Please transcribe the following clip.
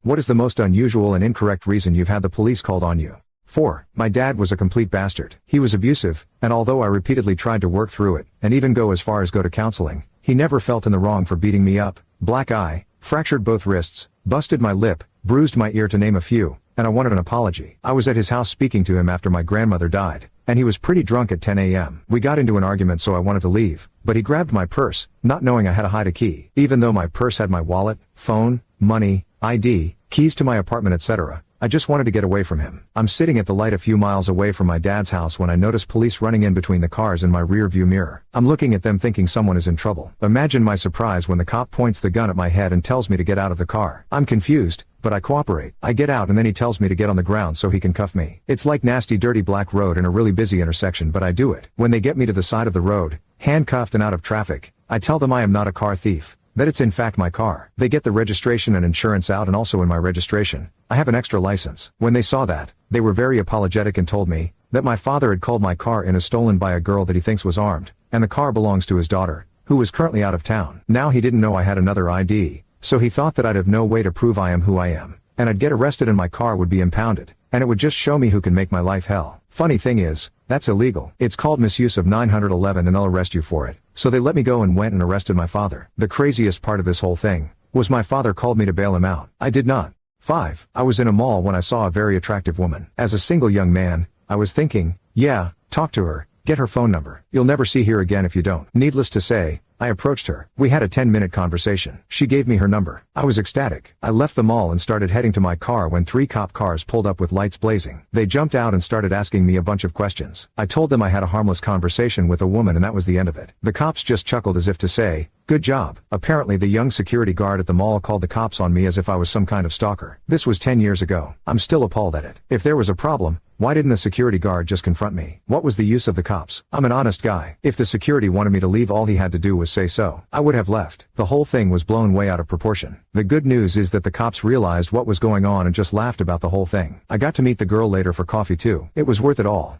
What is the most unusual and incorrect reason you've had the police called on you? 4. My dad was a complete bastard. He was abusive, and although I repeatedly tried to work through it, and even go as far as go to counseling, he never felt in the wrong for beating me up. Black eye, fractured both wrists, busted my lip, bruised my ear to name a few, and I wanted an apology. I was at his house speaking to him after my grandmother died, and he was pretty drunk at 10 a.m. We got into an argument so I wanted to leave, but he grabbed my purse, not knowing I had to hide a key. Even though my purse had my wallet, phone, money, ID, keys to my apartment etc., I just wanted to get away from him. I'm sitting at the light a few miles away from my dad's house when I notice police running in between the cars in my rear view mirror. I'm looking at them thinking someone is in trouble. Imagine my surprise when the cop points the gun at my head and tells me to get out of the car. I'm confused, but I cooperate. I get out and then he tells me to get on the ground so he can cuff me. It's like nasty dirty black road in a really busy intersection, but I do it. When they get me to the side of the road, handcuffed and out of traffic, I tell them I am not a car thief, that it's in fact my car. They get the registration and insurance out, and also in my registration, I have an extra license. When they saw that, they were very apologetic and told me that my father had called my car in as stolen by a girl that he thinks was armed, and the car belongs to his daughter, who is currently out of town. Now he didn't know I had another ID, so he thought that I'd have no way to prove I am who I am, and I'd get arrested and my car would be impounded, and it would just show me who can make my life hell. Funny thing is, that's illegal. It's called misuse of 911 and they'll arrest you for it. So they let me go and went and arrested my father. The craziest part of this whole thing was my father called me to bail him out. I did not. 5. I was in a mall when I saw a very attractive woman. As a single young man, I was thinking, yeah, talk to her, get her phone number. You'll never see her again if you don't. Needless to say, I approached her. We had a 10-minute conversation. She gave me her number. I was ecstatic. I left the mall and started heading to my car when 3 cop cars pulled up with lights blazing. They jumped out and started asking me a bunch of questions. I told them I had a harmless conversation with a woman and that was the end of it. The cops just chuckled as if to say, good job. Apparently the young security guard at the mall called the cops on me as if I was some kind of stalker. This was 10 years ago. I'm still appalled at it. If there was a problem, why didn't the security guard just confront me? What was the use of the cops? I'm an honest guy. If the security wanted me to leave, all he had to do was say so. I would have left. The whole thing was blown way out of proportion. The good news is that the cops realized what was going on and just laughed about the whole thing. I got to meet the girl later for coffee too. It was worth it all.